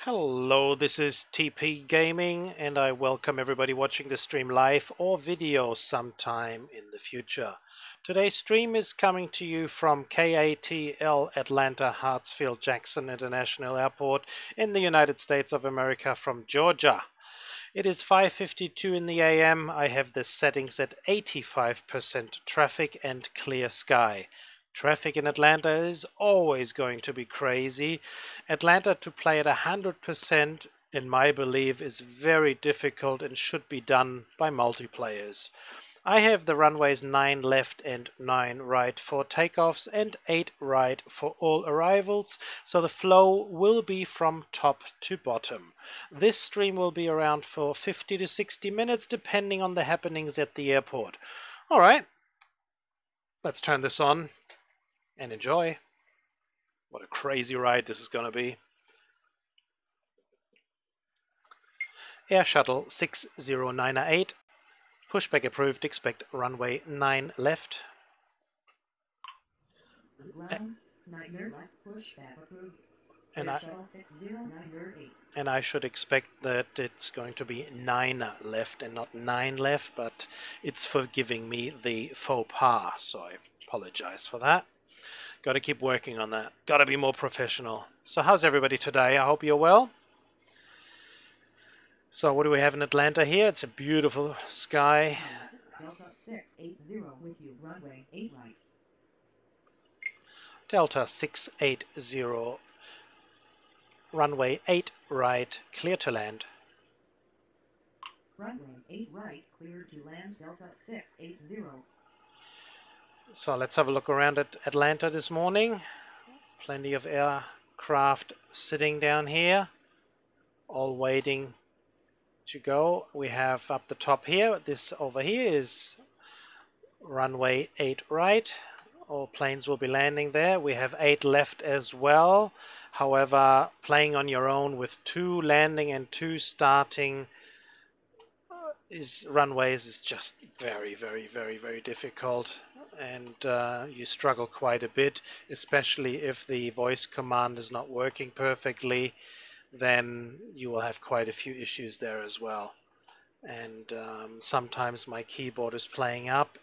Hello, this is TP Gaming, and I welcome everybody watching the stream live or video sometime in the future. Today's stream is coming to you from KATL Atlanta Hartsfield Jackson International Airport in the United States of America from Georgia. It is 5:52 in the AM. I have the settings at 85% traffic and clear sky. Traffic in Atlanta is always going to be crazy. Atlanta to play at 100%, in my belief, is very difficult and should be done by multiplayers. I have the runways 9 left and 9 right for takeoffs and 8 right for all arrivals, so the flow will be from top to bottom. This stream will be around for 50 to 60 minutes depending on the happenings at the airport. Alright, let's turn this on and enjoy. What a crazy ride this is going to be. Air Shuttle 6098. Pushback approved, expect runway 9 left. Ground, 9 left, pushback approved. And Air Shuttle 6098. And I should expect that it's going to be 9 left and not 9 left, but it's forgiving me the faux pas, so I apologize for that. Got to keep working on that. Got to be more professional. So how's everybody today? I hope you're well. So what do we have in Atlanta here? It's a beautiful sky. Delta 680 with you, runway 8 right. Delta 680, runway 8 right, clear to land. Runway 8 right, clear to land, Delta 680. So let's have a look around at Atlanta this morning. Plenty of aircraft sitting down here, all waiting to go. We have up the top here, this over here is runway 8 right. All planes will be landing there. We have 8 left as well. However, playing on your own with 2 landing and 2 starting runways is just very difficult, and you struggle quite a bit, especially if the voice command is not working perfectly. Then you will have quite a few issues there as well. And sometimes my keyboard is playing up.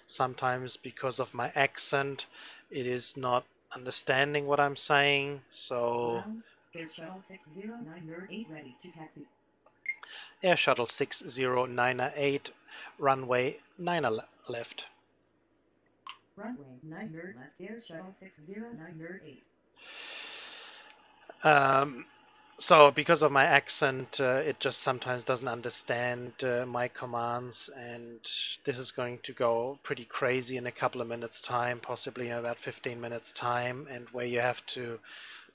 Sometimes because of my accent, it is not understanding what I'm saying. So Air Shuttle 6098 ready to taxi. Air Shuttle 6098, runway 9 left. Runway 9 left, Air Shuttle 6098. So because of my accent, it just sometimes doesn't understand my commands, and this is going to go pretty crazy in a couple of minutes time, possibly in about 15 minutes time, and where you have to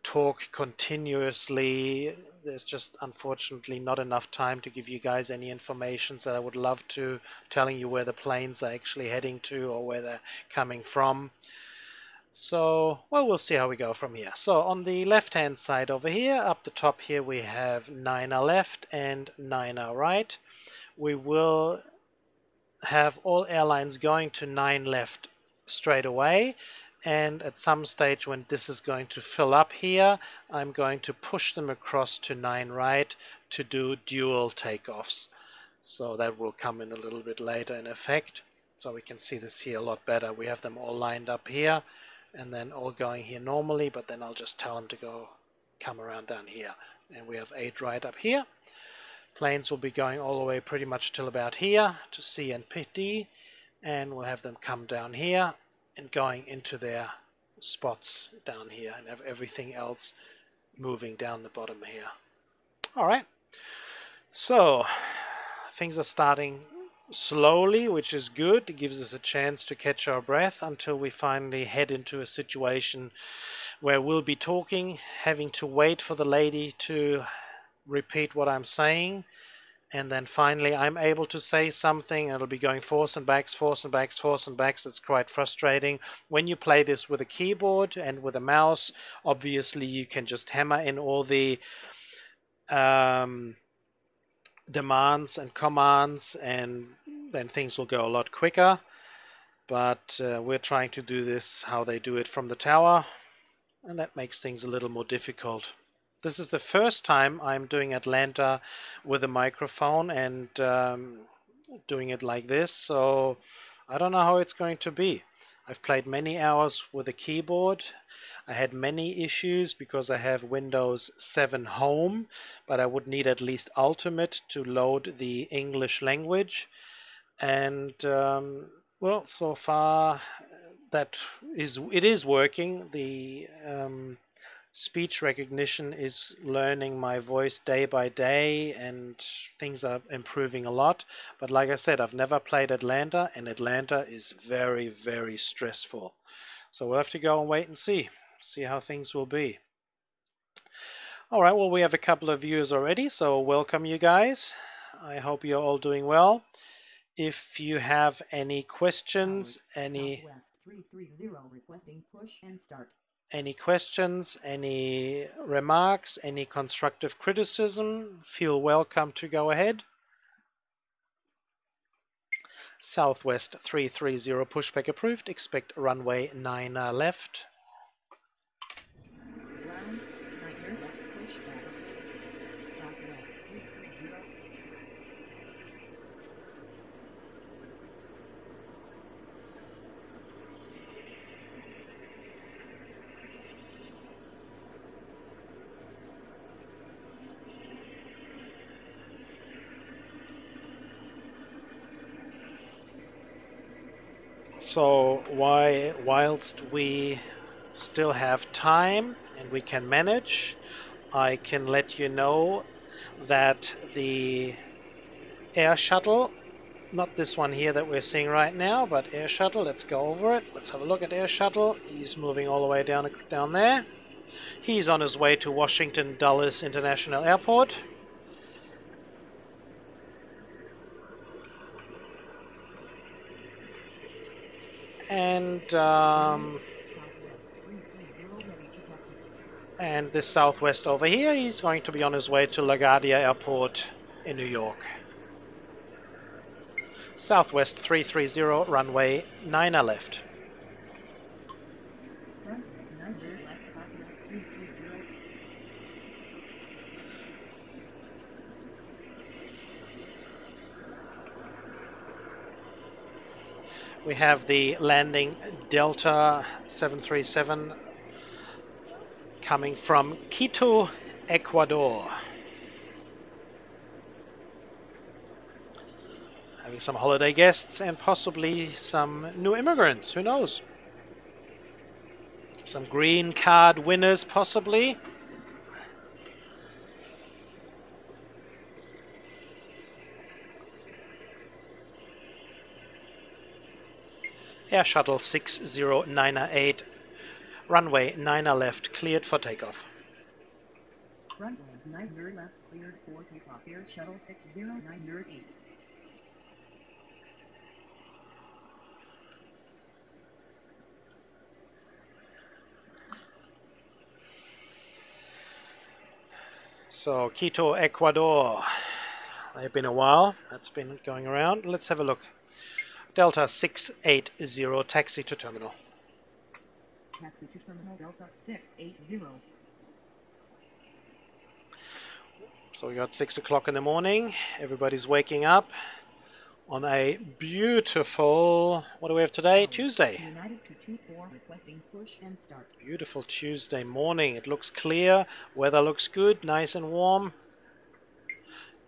talk continuously. There's just unfortunately not enough time to give you guys any information that I would love to, telling you where the planes are actually heading to or where they're coming from. So, well, we'll see how we go from here. So on the left hand side over here, up the top here, we have 9 left and 9 right. We will have all airlines going to 9 left straight away, and at some stage when this is going to fill up here, I'm going to push them across to 9 right to do dual takeoffs. So that will come in a little bit later in effect, so we can see this here a lot better. We have them all lined up here and then all going here normally, but then I'll just tell them to come around down here. And we have 8 right up here. Planes will be going all the way pretty much till about here to C and D, and we'll have them come down here and going into their spots down here, and have everything else moving down the bottom here. All right, so things are starting slowly, which is good. It gives us a chance to catch our breath until we finally head into a situation where we'll be talking, having to wait for the lady to repeat what I'm saying, and then finally I'm able to say something, and it'll be going force and backs, force and backs, force and backs. It's quite frustrating. When you play this with a keyboard and with a mouse, obviously you can just hammer in all the demands and commands, and then things will go a lot quicker. But we're trying to do this how they do it from the tower, and that makes things a little more difficult. This is the first time I'm doing Atlanta with a microphone and doing it like this, so I don't know how it's going to be. I've played many hours with a keyboard. I had many issues because I have Windows 7 Home, but I would need at least Ultimate to load the English language. And well, so far it is working. The speech recognition is learning my voice day by day, and things are improving a lot. But like I said, I've never played Atlanta, and Atlanta is very, very stressful. So we'll have to go and wait and see how things will be. All right, well, we have a couple of viewers already, so welcome you guys. I hope you're all doing well. If you have any questions, any questions, any remarks, any constructive criticism, feel welcome to go ahead. Southwest 330 pushback approved. Expect runway 9 left. Ground, 9 left pushback approved. Southwest 330. So whilst we still have time and we can manage, I can let you know that the air shuttle, not this one here that we're seeing right now, but air shuttle, let's go over it. Let's have a look at air shuttle. He's moving all the way down there. He's on his way to Washington Dulles International Airport. And the Southwest over here, he's going to be on his way to LaGuardia Airport in New York. Southwest 330, runway 9 left. Runway 9 left, Southwest 330. We have the landing Delta 737 coming from Quito, Ecuador. Having some holiday guests and possibly some new immigrants, who knows? Some green card winners possibly. Air Shuttle 6098, runway 9 left, cleared for takeoff. Runway 9 left, cleared for takeoff. Air Shuttle 6098. So Quito, Ecuador. They've been a while. That's been going around. Let's have a look. Delta 680, taxi to terminal. Taxi to terminal Delta 680. So we got 6 o'clock in the morning. Everybody's waking up on a beautiful, what do we have today? Tuesday. United 224 requesting push and start. Beautiful Tuesday morning. It looks clear. Weather looks good, nice and warm.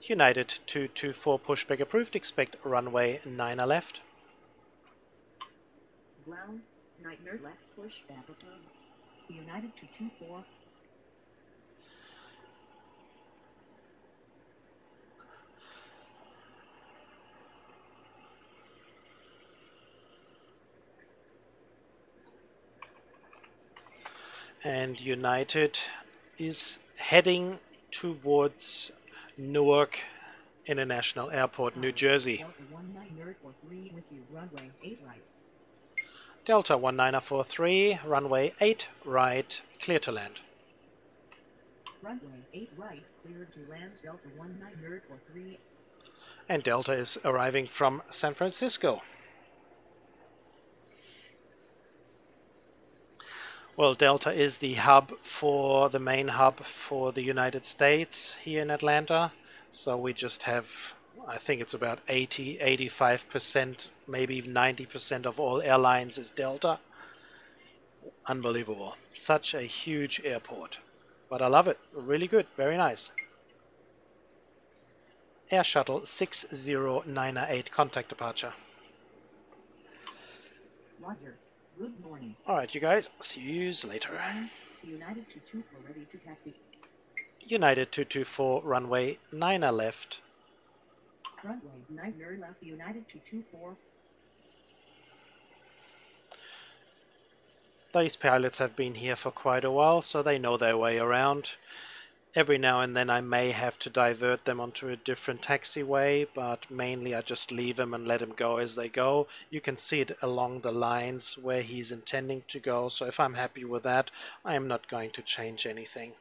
United 224 pushback approved. Expect runway 9 left. Ground, 9 left pushback approved. United 224. And United is heading towards Newark International Airport, New Jersey. Delta 1943 with you, runway 8 right. Delta 1943, runway 8 right, clear to land. Runway 8 right, cleared to land Delta 1943. And Delta is arriving from San Francisco. Well, Delta is the hub for the main hub for the United States here in Atlanta. So we just have, I think it's about 80, 85%, maybe even 90% of all airlines is Delta. Unbelievable. Such a huge airport. But I love it. Really good. Very nice. Air Shuttle 6098, contact departure. Roger. Good morning. All right, you guys. See you later. Ground, United 224 ready to taxi. United 224, runway 9er left. Runway 9er left, United 224. These pilots have been here for quite a while, so they know their way around. Every now and then I may have to divert them onto a different taxiway, but mainly I just leave them and let them go as they go. You can see it along the lines where he's intending to go, so if I'm happy with that, I am not going to change anything.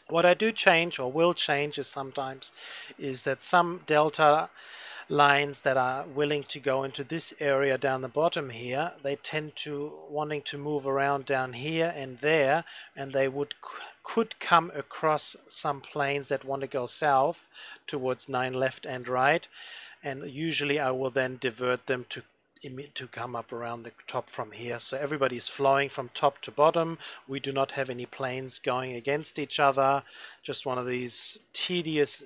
What I do change or will change is that some Delta lines that are willing to go into this area down the bottom here, they tend to wanting to move around down here and there, and they could come across some planes that want to go south towards 9 left and right, and usually I will then divert them to come up around the top from here. So everybody's flowing from top to bottom. We do not have any planes going against each other. Just one of these tedious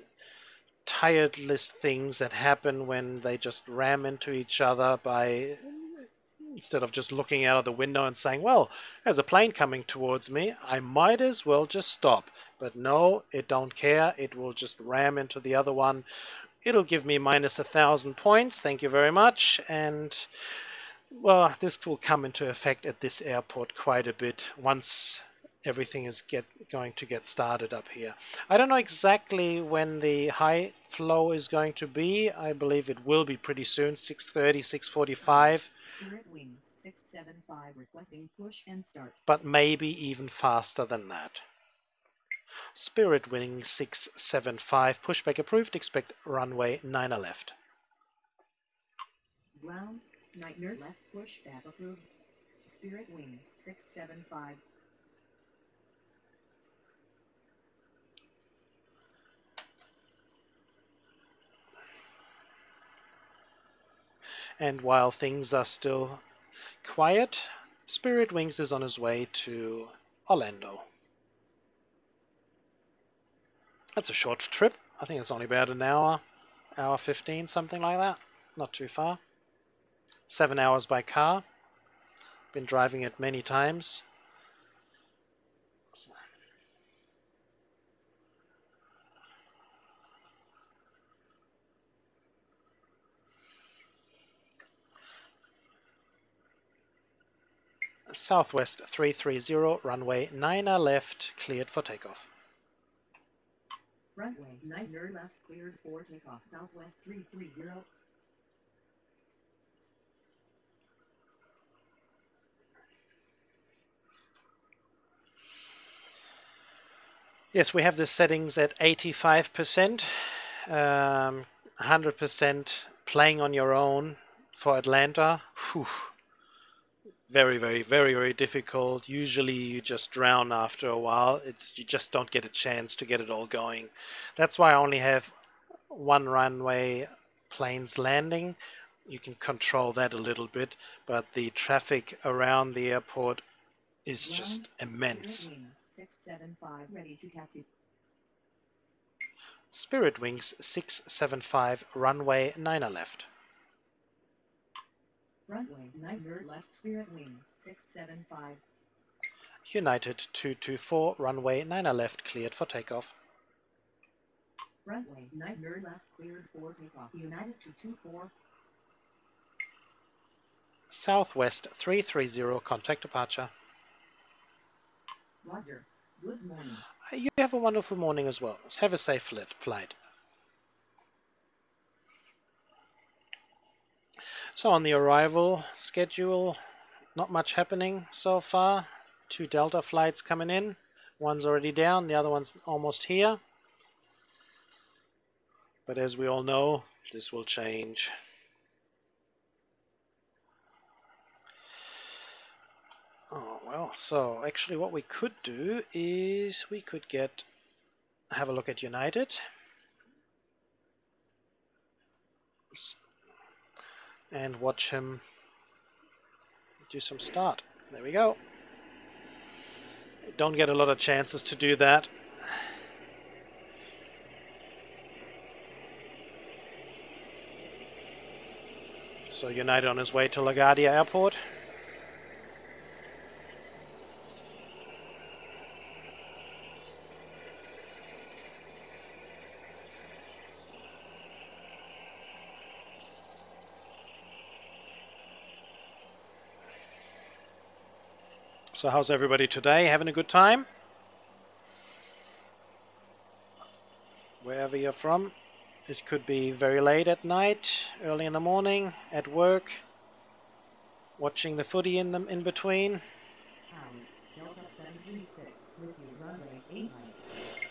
tireless things that happen when they just ram into each other by instead of just looking out of the window and saying, well, there's a plane coming towards me, I might as well just stop. But no, it don't care. It will just ram into the other one. It'll give me minus 1,000 points. Thank you very much. And well, this will come into effect at this airport quite a bit once everything is going to get started up here. I don't know exactly when the high flow is going to be. I believe it will be pretty soon, 6:30, 6:45. Spirit Wings 675 requesting push and start. But maybe even faster than that. Spirit Wings 675, pushback approved, expect runway 9er left. Ground, 9er left, pushback approved. Spirit Wings 675. And while things are still quiet, Spirit Wings is on his way to Orlando. That's a short trip. I think it's only about an hour, hour 15, something like that. Not too far. 7 hours by car. Been driving it many times. Southwest 330, runway 9er left, cleared for takeoff. Runway 9er left, cleared for takeoff. Southwest 330. Yes, we have the settings at 85%, 100% playing on your own for Atlanta. Whew. Very, very, very, very difficult. Usually you just drown after a while. You just don't get a chance to get it all going. That's why I only have one runway planes landing. You can control that a little bit, but the traffic around the airport is just immense. Spirit Wings 675 ready to taxi. Spirit Wings 675, runway 9er left. Runway 9er left, Spirit Wings 675. United 224, runway 9er left, cleared for takeoff. Runway 9er left, cleared for takeoff. United 224. Southwest 330, contact departure. Roger. Good morning. You have a wonderful morning as well. Have a safe flight. So on the arrival schedule, not much happening so far. 2 Delta flights coming in. One's already down, the other one's almost here. But as we all know, this will change. Oh, Well, so actually what we could do is we could have a look at United and watch him do some start. There we go. Don't get a lot of chances to do that. So United on his way to LaGuardia Airport. So how's everybody today? Having a good time? Wherever you're from. It could be very late at night, early in the morning, at work, watching the footy in between. Tower, Delta 736, with you, runway 8 right.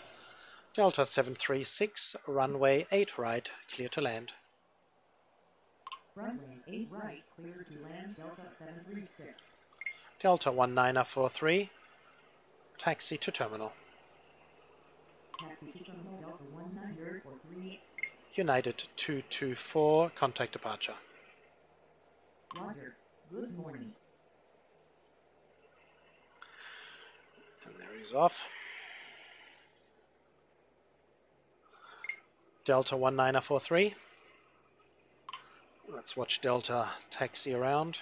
Delta 736, runway 8 right, clear to land. Runway 8 right, clear to land, Delta 736. Delta 1943, taxi to terminal. Taxi to terminal, Delta 1943. United 224, contact departure. Roger, good morning. And there he's off. Delta 1943. Let's watch Delta taxi around.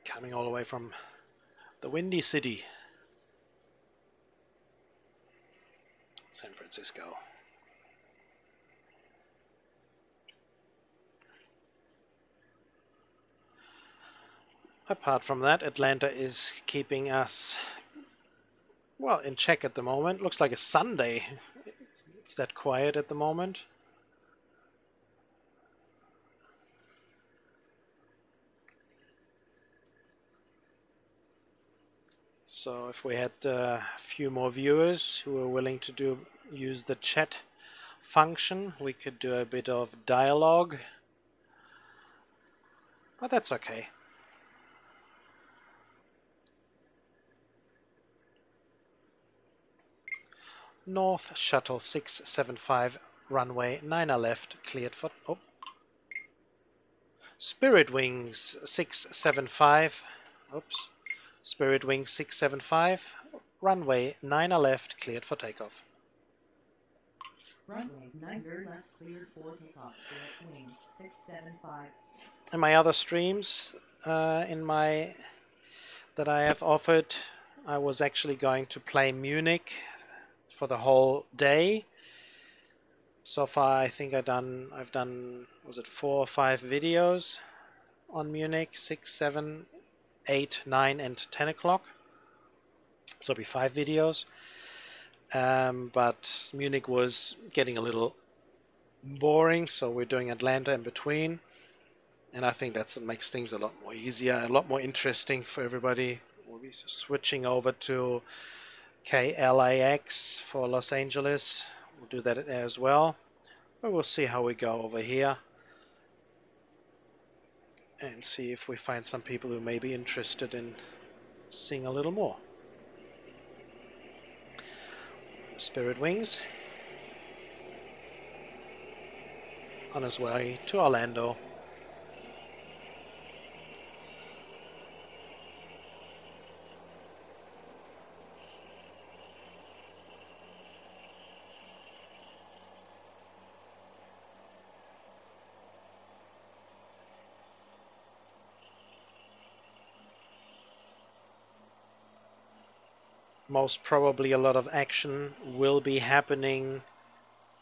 Coming all the way from the Windy City, San Francisco. Apart from that, Atlanta is keeping us, well, in check at the moment. Looks like a Sunday. It's that quiet at the moment. So if we had a few more viewers who were willing to use the chat function, we could do a bit of dialogue. But that's okay. North Shuttle 675, runway 9 left, cleared for... Oh. Spirit Wings 675. Oops. Spirit Wings 675, runway 9 left, cleared for takeoff. Runway 9 left, cleared for takeoff, Spirit Wings 675. In my other streams, that I have offered, I was actually going to play Munich for the whole day. So far, I think I've done, was it 4 or 5 videos on Munich, 6, 7, 8, 9, and 10 o'clock. So it'll be 5 videos. But Munich was getting a little boring, so we're doing Atlanta in between. And I think that makes things a lot more easier, a lot more interesting for everybody. We'll be switching over to KLAX for Los Angeles. We'll do that as well. But we'll see how we go over here and see if we find some people who may be interested in seeing a little more. Spirit Wings on his way to Orlando. Most probably a lot of action will be happening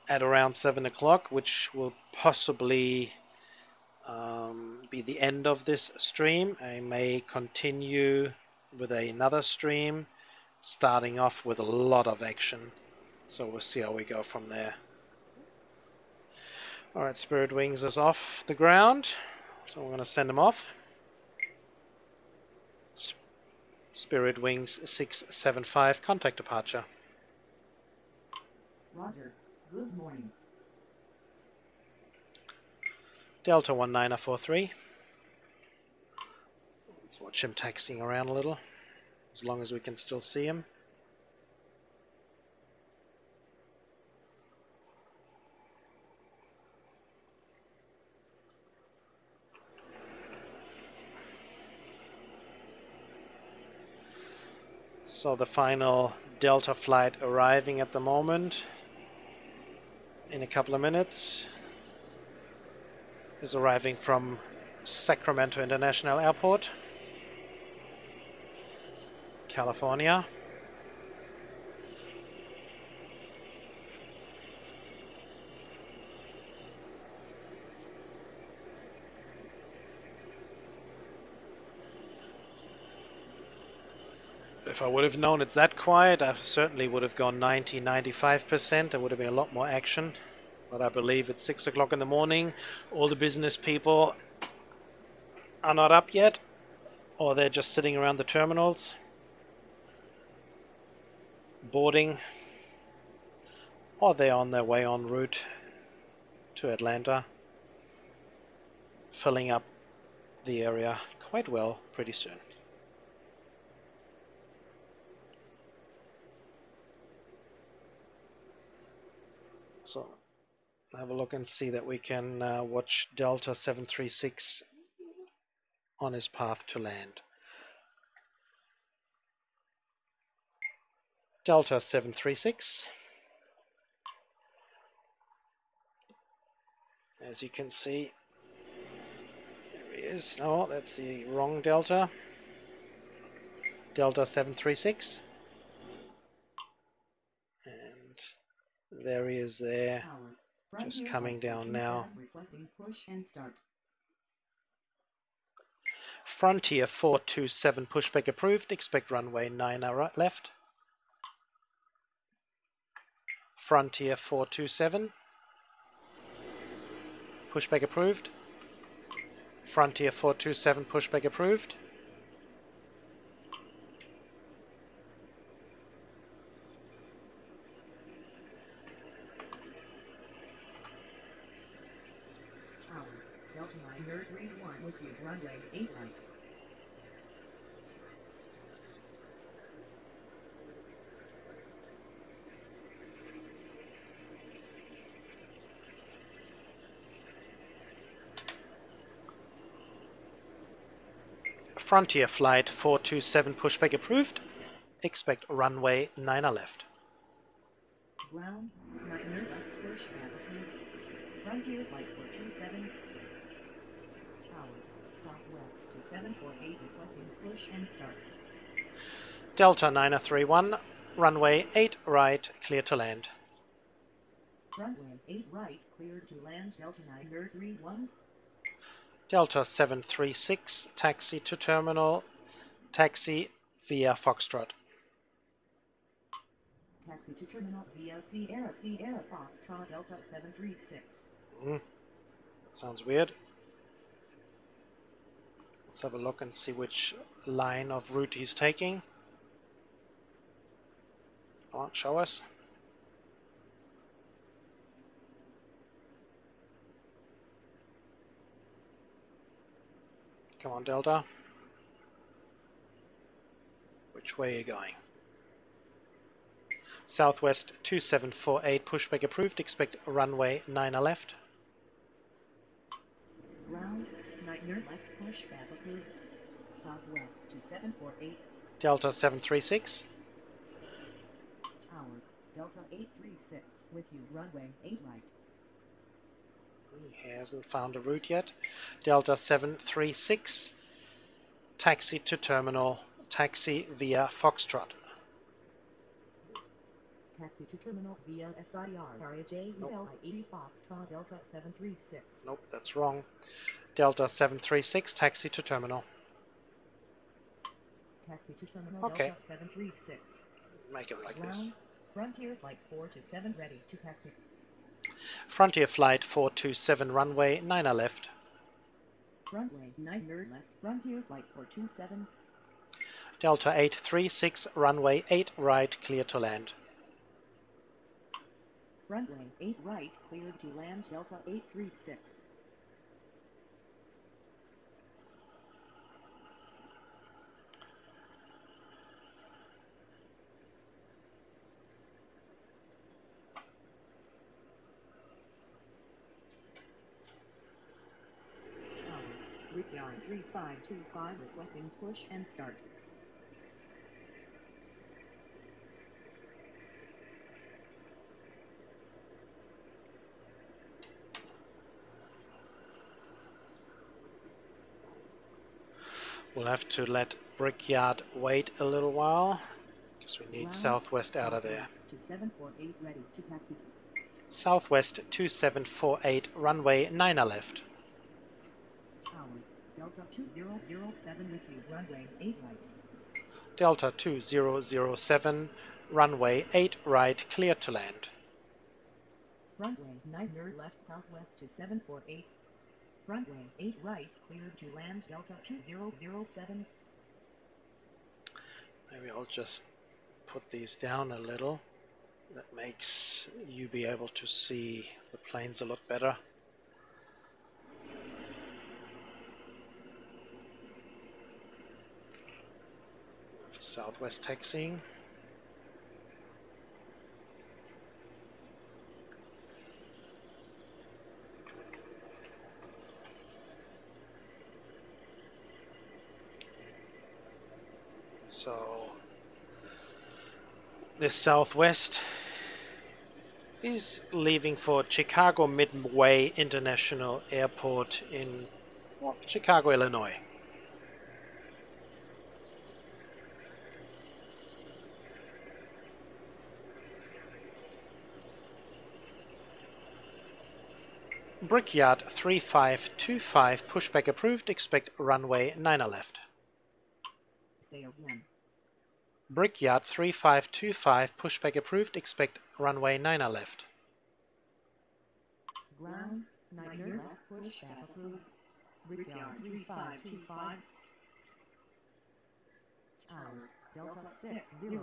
at around 7 o'clock, which will possibly be the end of this stream. I may continue with another stream, starting off with a lot of action. So we'll see how we go from there. Alright, Spirit Wings is off the ground, so we're going to send him off. Spirit Wings 675, contact departure. Roger, good morning. Delta 1943. Let's watch him taxiing around a little, as long as we can still see him. So the final Delta flight arriving at the moment in a couple of minutes is arriving from Sacramento International Airport, California. If I would have known it's that quiet, I certainly would have gone 90-95%. There would have been a lot more action. But I believe it's 6 o'clock in the morning. All the business people are not up yet, or they're just sitting around the terminals, boarding, or they're on their way en route to Atlanta, filling up the area quite well pretty soon. So have a look and see that we can watch Delta 736 on his path to land. Delta 736. As you can see, there he is. Oh, that's the wrong Delta. Delta 736. And there he is there, just coming down now. Requesting push and start. Frontier 427 pushback approved. Expect runway 9 right left. Frontier 427. Pushback approved. Frontier 427 pushback approved. Tower, Delta 931 with you, runway 8 right. Frontier flight 427 pushback approved. Expect runway 9 left. Ground, 9 left pushback approved. Frontier flight 427. Tower, southwest to 748 requesting push and start. Delta 931, runway 8 right, clear to land. Runway 8 right, cleared to land Delta 931. Delta 736, taxi to terminal, taxi via Foxtrot. Taxi to terminal via Sierra Foxtrot Delta 736. That sounds weird. Let's have a look and see which line of route he's taking. Come on, show us. Come on, Delta. Which way are you going? Southwest 2748, pushback approved. Expect runway 9 left. Ground, 9 left pushback approved. Southwest to 748. Delta 736. Tower, Delta 836 with you, runway 8 right. He hasn't found a route yet. Delta 736, taxi to terminal, taxi via Foxtrot. Taxi to terminal via SIR Nope. 80 Foxtrot Delta 736. Nope, that's wrong. Delta 736, taxi to terminal. Taxi to terminal Okay. Delta 736. Make it like Ground, this. Frontier flight 427 ready to taxi. Frontier flight 427, runway 9 left. Runway 9 left, Frontier flight 427. Delta 836, runway 8 right, clear to land. Runway 8 right, cleared to land Delta 836. Brickyard 3525 requesting push and start. We'll have to let Brickyard wait a little while because we need Ground, Southwest out of there. 2748 ready to taxi. Southwest 2748, runway 9 left. Tower, Delta 2007 with you, runway 8 right. Delta 2007, runway 8 right, cleared to land. Runway 9 left Southwest 2748. Runway 8 right, cleared to land Delta 2007. Maybe I'll just put these down a little. That makes you be able to see the planes a lot better. For Southwest taxiing. So this Southwest is leaving for Chicago Midway International Airport in Chicago, Illinois. Brickyard 3525, pushback approved, expect runway 9 left. Say again. Brickyard 3525, pushback approved, expect runway 9 left. Ground, 9 left pushback approved. Brickyard 3525. Tower, Delta 60 with you,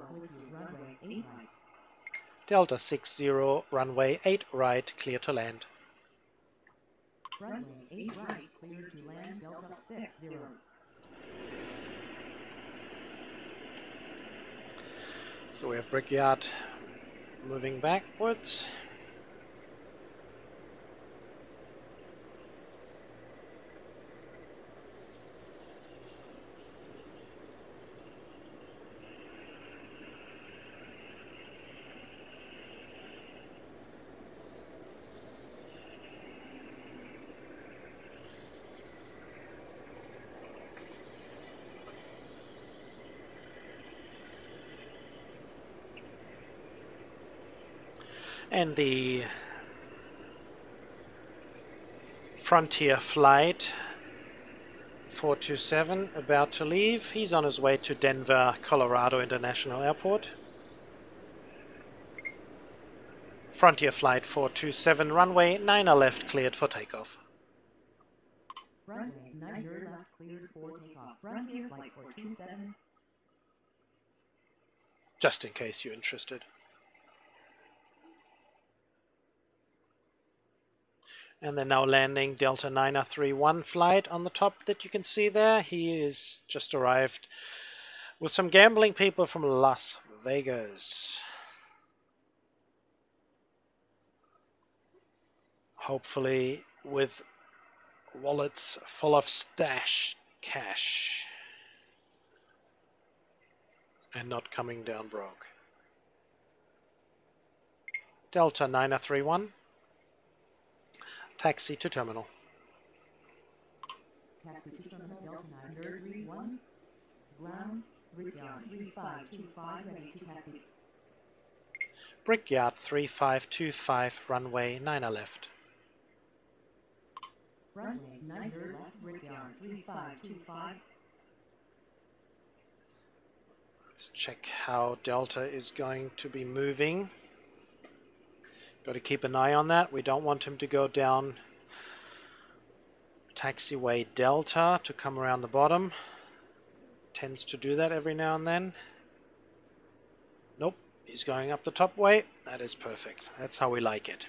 runway 8 right. Delta 60, runway 8 right, clear to land. Runway 8 right, cleared to land Delta 60. So we have Brickyard moving backwards. And the Frontier flight 427 about to leave. He's on his way to Denver, Colorado International Airport. Frontier flight 427, runway 9 left, cleared for takeoff. Runway 9 left, cleared for takeoff. Frontier flight 427. Just in case you're interested. And they're now landing Delta 931 flight on the top that you can see there. He is just arrived with some gambling people from Las Vegas. Hopefully with wallets full of stash cash and not coming down broke. Delta 931. Taxi to terminal. Taxi to terminal Delta 931. Ground, Brickyard 3525 ready to taxi. Brickyard 3525, runway 9 left. Runway 9 left, Brickyard 3525. Let's check how Delta is going to be moving. Got to keep an eye on that. We don't want him to go down taxiway Delta to come around the bottom. Tends to do that every now and then. Nope, he's going up the top way. That is perfect. That's how we like it.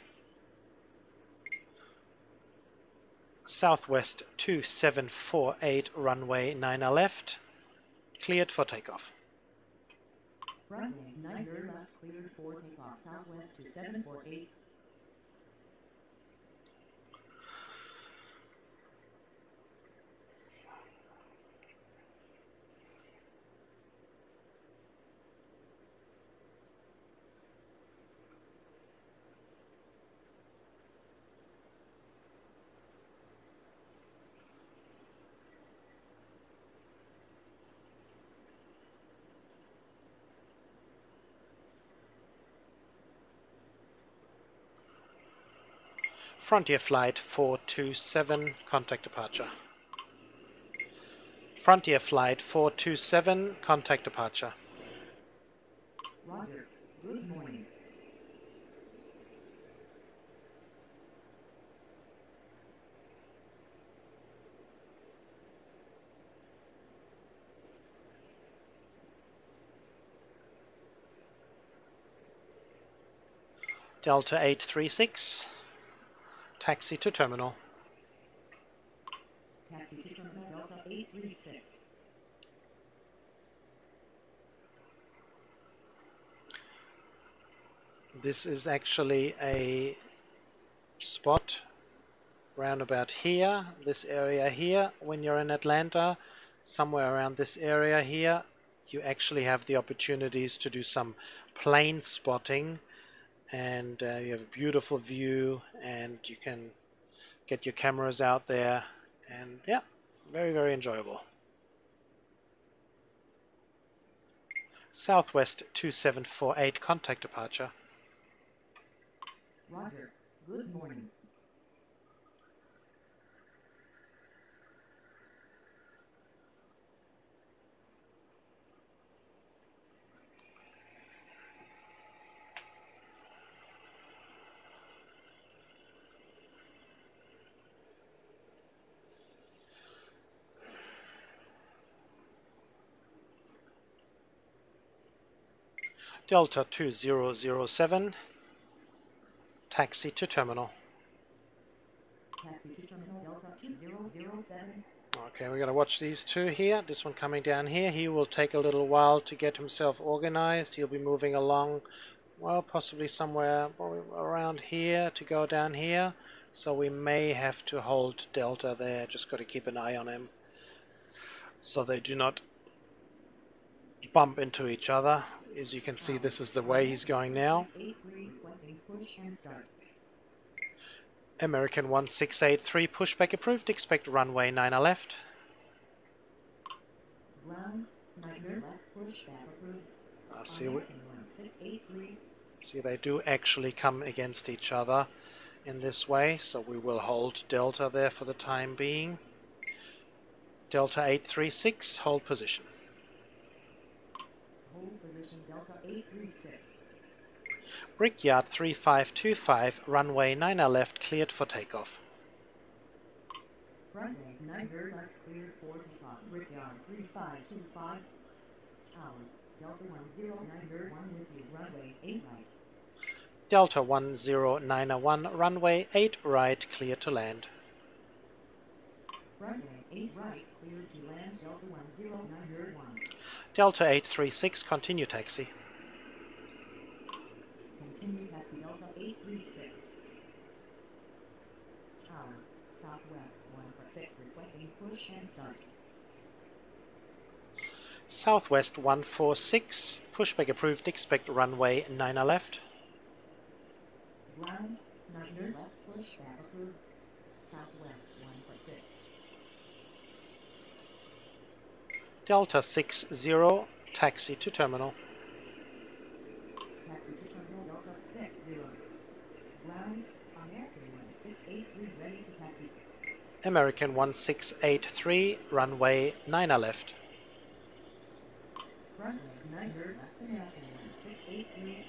Southwest 2748, runway 9 left. Cleared for takeoff. Runway 9 left, cleared for takeoff. Southwest 2748. Frontier Flight 427, contact departure. Frontier Flight 427, contact departure. Roger. Good morning. Delta 836, taxi to terminal. Taxi to Terminal Delta 836. This is actually a spot round about here, this area here. When you're in Atlanta, somewhere around this area here, you actually have the opportunities to do some plane spotting, and you have a beautiful view, and you can get your cameras out there, and yeah, very, very enjoyable. Southwest 2748, contact departure. Roger. Good morning. Delta 2007, taxi to terminal. Taxi to Terminal Delta 2007. Okay, we're going to watch these two here. This one coming down here. He will take a little while to get himself organized. He'll be moving along, well, possibly somewhere around here to go down here. So we may have to hold Delta there. Just got to keep an eye on him so they do not bump into each other. As you can see, this is the way he's going now. 683 requesting push and start. American 1683, pushback approved. Expect runway 9 left. Ground, Nightmare left pushback approved. See, American 1683. see, they do actually come against each other in this way, so we will hold Delta there for the time being. Delta 836, hold position. Hold position Delta 836. Brickyard 3525, runway 9 left, cleared for takeoff. Runway 9 left cleared for takeoff. Brickyard 3525. Tower, Delta 109 with you. Runway 8 right. Delta 1091, runway 8 right, clear to land. Runway 8 right cleared to land Delta 109 Delta 836, continue taxi. Continue taxi Delta 836. Tower, Southwest 146 requesting push and start. Southwest 146, pushback approved, expect runway 9 left. Ground, 9 left pushback approved. Southwest 146. Delta 60, taxi to terminal. Taxi to Terminal Delta 60. Ground, American 1683 ready to taxi. American 1683, runway 9 left. Runway 9 left American 1683.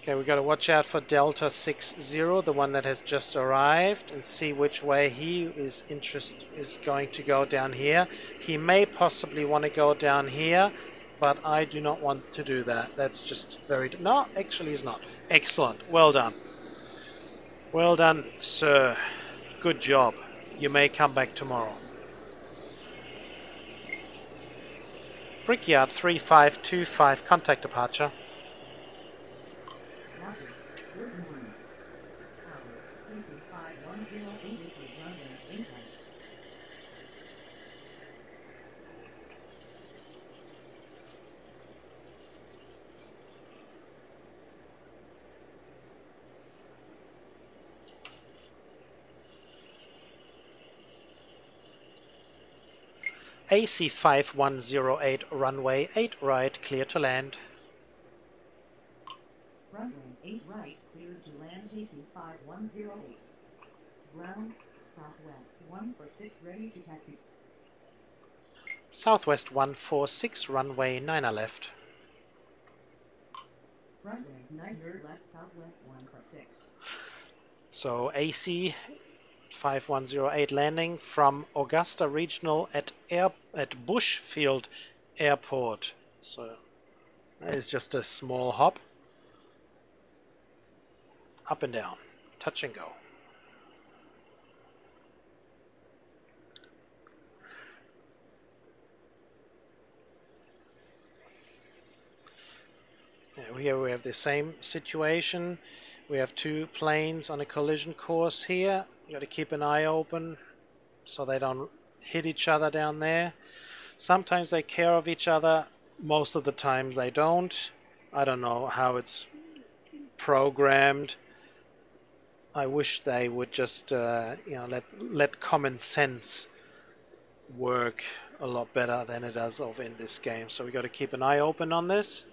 Okay, we got to watch out for Delta 60, the one that has just arrived, and see which way he is going to go down here. He may possibly want to go down here, but I do not want to do that. That's just very... No, actually he's not. Excellent. Well done. Well done, sir. Good job. You may come back tomorrow. Brickyard 3525, contact departure. Roger. Good morning. Tower, PC 5108 with you. Runway 8 right. AC 5108, runway 8 right, clear to land. Runway Runway 8 right, cleared to land JC 5108. Ground, Southwest 146 ready to taxi. Southwest 146, runway 9 left. Runway 9 left, Southwest 146. So AC 5108 landing from Augusta Regional at Bushfield Airport. So that is just a small hop. Up and down, touch and go. Here we have the same situation. We have two planes on a collision course here. You got to keep an eye open so they don't hit each other down there. Sometimes they care of each other. Most of the time they don't. I don't know how it's programmed. I wish they would just let common sense work a lot better than it does of in this game. So we got to keep an eye open on this.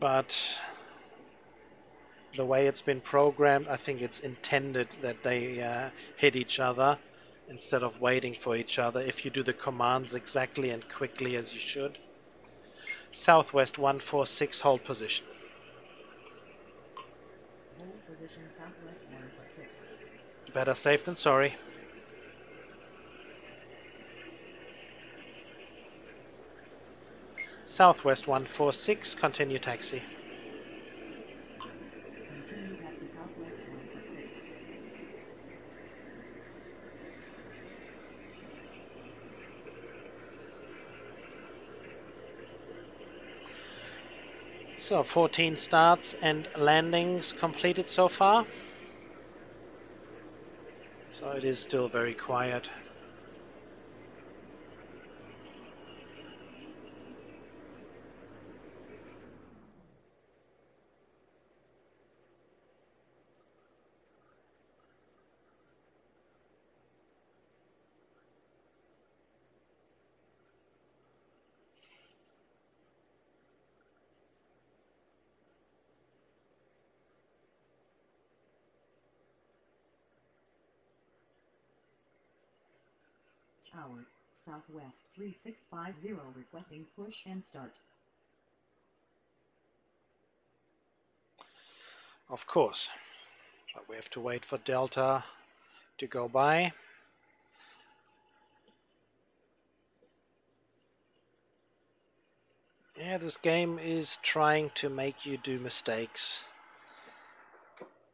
But the way it's been programmed, I think it's intended that they hit each other instead of waiting for each other if you do the commands exactly and quickly as you should. Southwest 146, hold position. Hold position Southwest 146. Better safe than sorry. Southwest 146, continue taxi. Continue taxi Southwest 146. So 14 starts and landings completed so far. So it is still very quiet. Tower, Southwest 3650 requesting push and start. Of course. But we have to wait for Delta to go by. Yeah, this game is trying to make you do mistakes.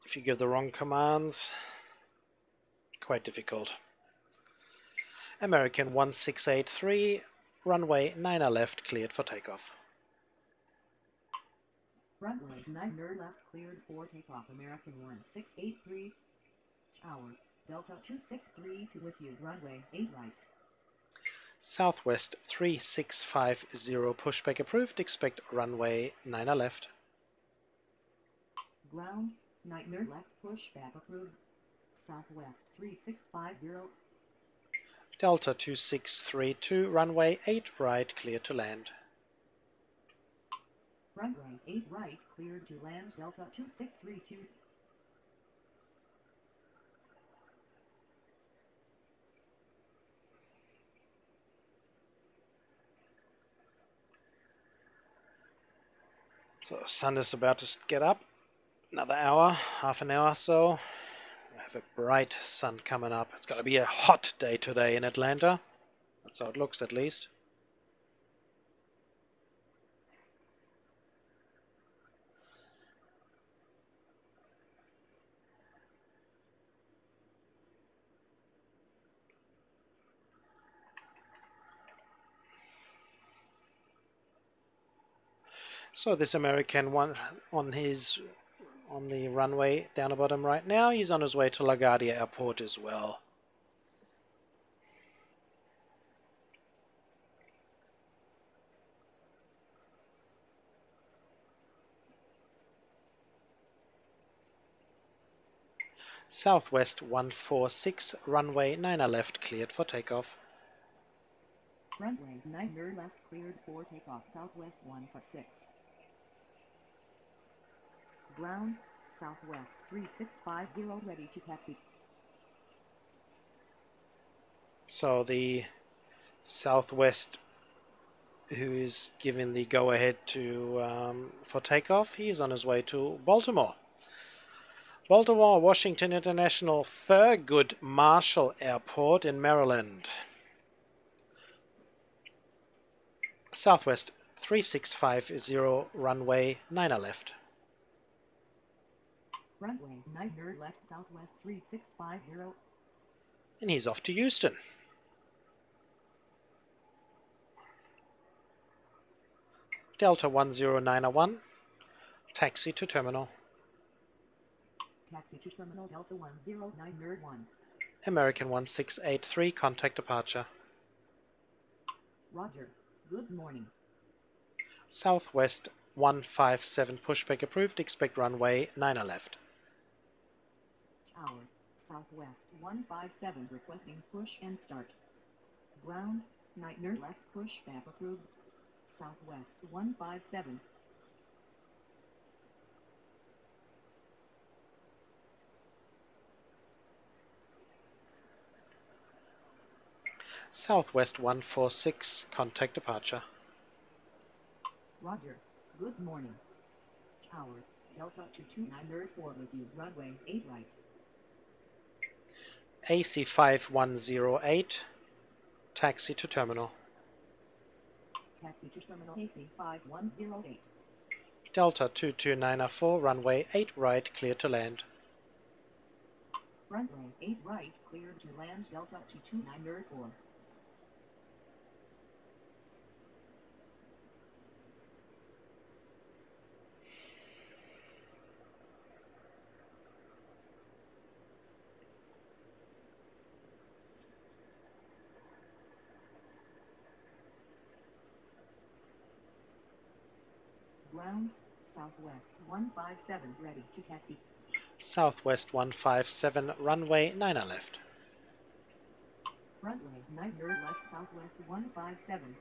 If you give the wrong commands, quite difficult. American 1683, runway 9 left, cleared for takeoff. Runway 9 left cleared for takeoff. American 1683. Tower, Delta 2632 with you. Runway 8 right. Southwest 3650, pushback approved, expect runway 9 left. Ground, 9 left pushback approved. Southwest 3650. Delta 2632, runway 8 right, clear to land. Runway 8 right cleared to land. Delta 2632. So sun is about to get up. Another hour, half an hour or so. We have a bright sun coming up. It's going to be a hot day today in Atlanta. That's how it looks at least. So this American one on the runway down the bottom right now, he's on his way to LaGuardia Airport as well. Southwest 146, runway 9 left, cleared for takeoff. Runway 9 left cleared for takeoff. Southwest 146. Ground, Southwest 3650 ready to taxi. So the Southwest, who is giving the go-ahead to for takeoff, he's on his way to Baltimore. Baltimore Washington International Thurgood Marshall Airport in Maryland. Southwest 3650, runway 9 left. Runway 9 left, Southwest 3650. And he's off to Houston. Delta 10901, taxi to terminal. Taxi to terminal Delta 10901. American 1683, contact departure. Roger. Good morning. Southwest 157, pushback approved, expect runway 9 left. Tower, Southwest 157 requesting push and start. Ground, Nightmare left pushback approved. Southwest 157. Southwest 146, contact departure. Roger. Good morning. Tower, Delta 22904 with you, runway 8 right. AC 5108, taxi to terminal. Taxi to terminal AC 5108. Delta 22904, runway 8 right, clear to land. Runway 8 right, clear to land Delta 22904. Ground, Southwest 157 ready to taxi. Southwest 157, runway 9 left. Runway 9 left, Southwest 157.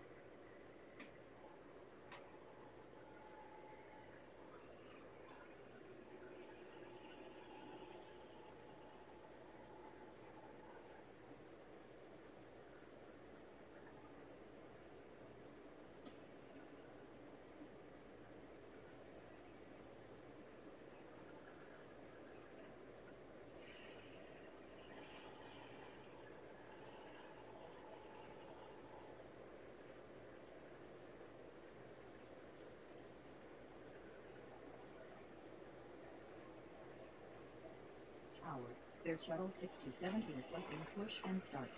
Tower, Air Shuttle 6272 requesting push and start.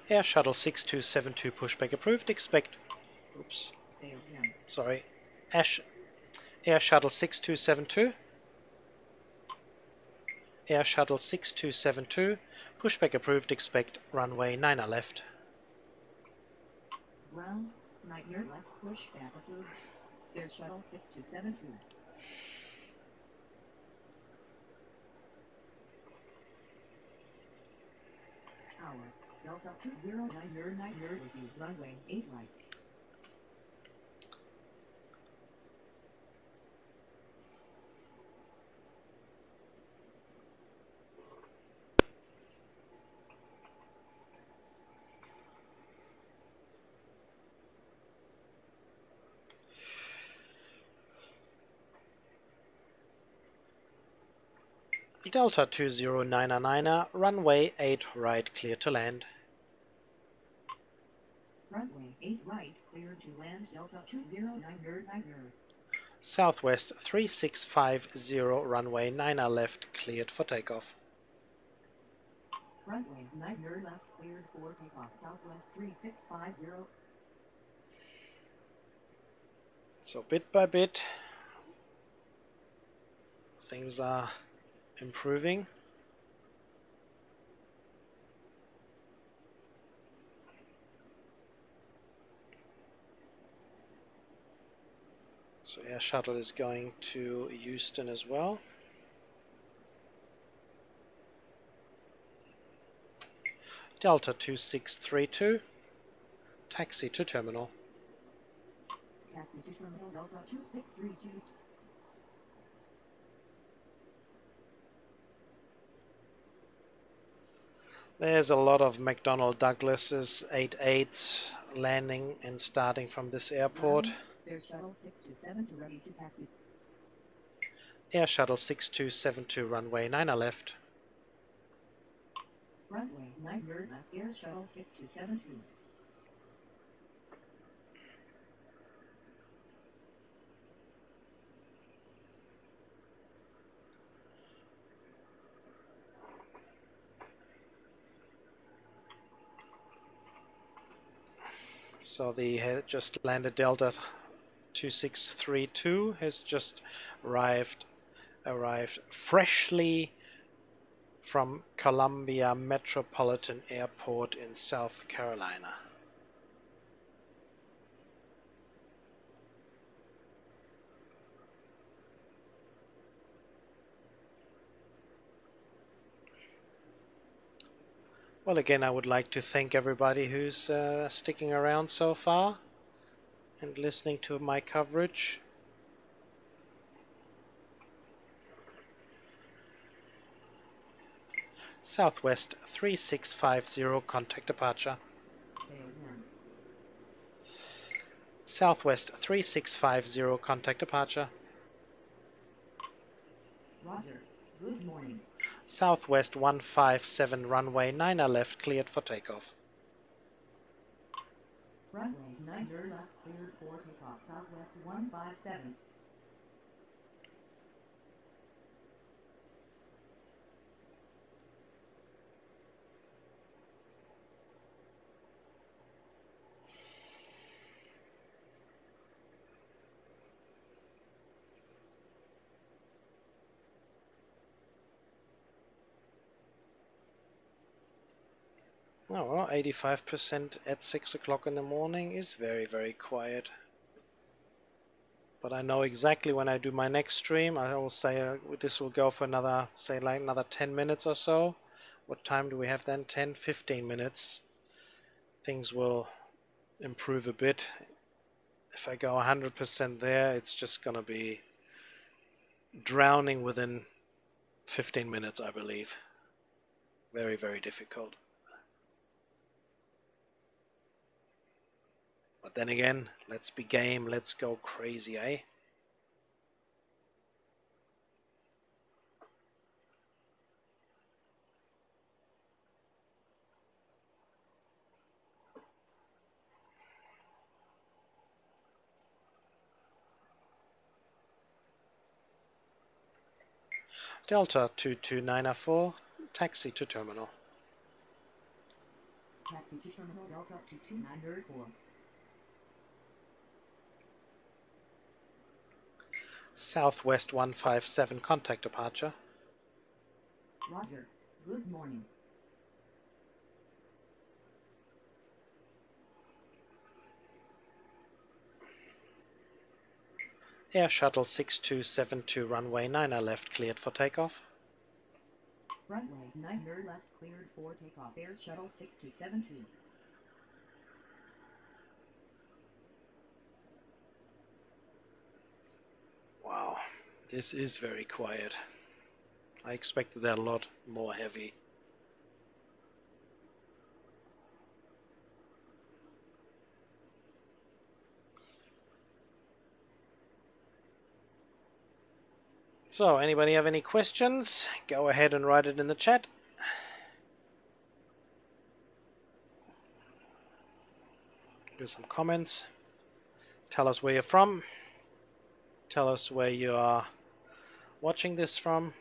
Air Shuttle 6272, pushback approved, expect... Oops. Say again. Sorry. Air Shuttle 6272. Air Shuttle 6272, pushback approved, expect runway 9 left. Ground, Nightmare left pushback approved. Air Shuttle 6272. Tower, Delta 209 with you, runway 8 right. Delta 20999, runway 8 right, clear to land. Runway 8 right, clear to land Delta 209 Southwest 3650, runway 9 left, cleared for takeoff. Runway 9 left, cleared for takeoff, Southwest 3650. So bit by bit, things are improving. So Air Shuttle is going to Houston as well. Delta 2632, taxi to terminal. Taxi to terminal Delta 2632. There's a lot of McDonnell Douglas's 88s landing and starting from this airport. Air Shuttle 627 to ready to taxi. Air Shuttle 6272 runway 9 left. Runway 9 left Air Shuttle 6272. So the just landed Delta 2632 has just arrived freshly from Columbia Metropolitan Airport in South Carolina. Well, again, I would like to thank everybody who's sticking around so far and listening to my coverage. Southwest 3650, contact departure. Say again. Southwest 3650, contact departure. Roger. Good morning. Southwest 157, runway 9 left, cleared for takeoff. Runway 9 left cleared for takeoff. Southwest 157. Oh well, 85% at 6 o'clock in the morning is very, very quiet. But I know exactly when I do my next stream, I will say this will go for another, say like another 10 minutes or so. What time do we have then? 10, 15 minutes. Things will improve a bit. If I go 100% there, it's just going to be drowning within 15 minutes, I believe. Very, very difficult. But then again, let's be game, let's go crazy, eh? Delta 22904, taxi to terminal. Taxi to terminal Delta 22904. Southwest 157, contact departure. Roger. Good morning. Air Shuttle 6272, runway 9 left, cleared for takeoff. Runway 9 left cleared for takeoff. Air Shuttle 6272. Wow, this is very quiet. I expected that a lot more heavy. So, anybody have any questions? Go ahead and write it in the chat. Do some comments. Tell us where you're from. Tell us where you are watching this from.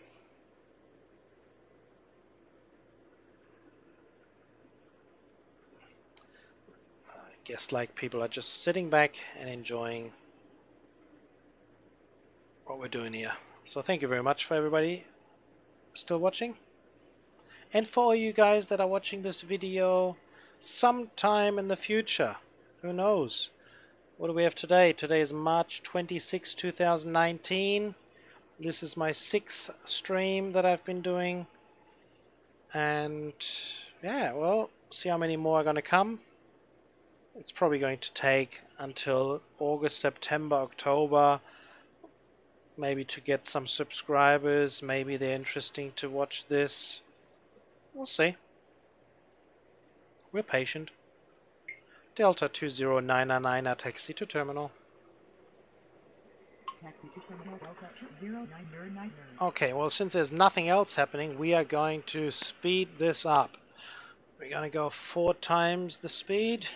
I guess like people are just sitting back and enjoying what we're doing here. So thank you very much for everybody still watching. And for all you guys that are watching this video sometime in the future, who knows? What do we have today? Today is March 26, 2019. This is my 6th stream that I've been doing. And yeah, well, see how many more are going to come. It's probably going to take until August, September, October, maybe to get some subscribers. Maybe they're interesting to watch this. We'll see. We're patient. Delta 20999, taxi to terminal. Taxi to terminal Delta 20999. Okay, well, since there's nothing else happening, we are going to speed this up. We're going to go 4 times the speed,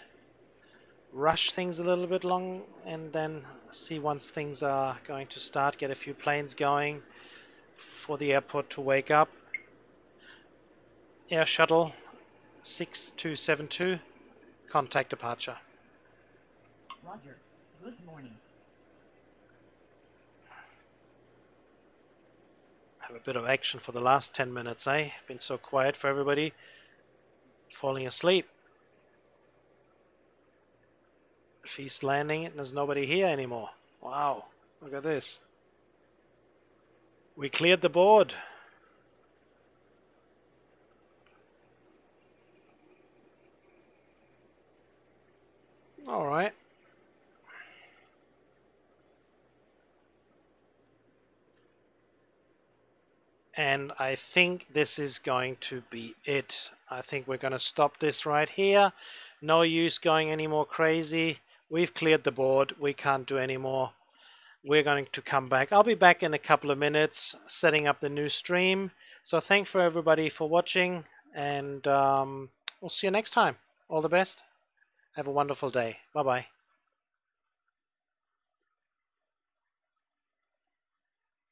rush things a little bit long, and then see once things are going to start, get a few planes going for the airport to wake up. Air Shuttle 6272, contact departure. Roger. Good morning. Have a bit of action for the last 10 minutes, eh? Been so quiet for everybody. Falling asleep. Feast landing and there's nobody here anymore. Wow, look at this. We cleared the board. All right. And I think this is going to be it. I think we're going to stop this right here. No use going any more crazy. We've cleared the board. We can't do any more. We're going to come back. I'll be back in a couple of minutes setting up the new stream. So thanks for everybody for watching, and we'll see you next time. All the best. Have a wonderful day. Bye-bye.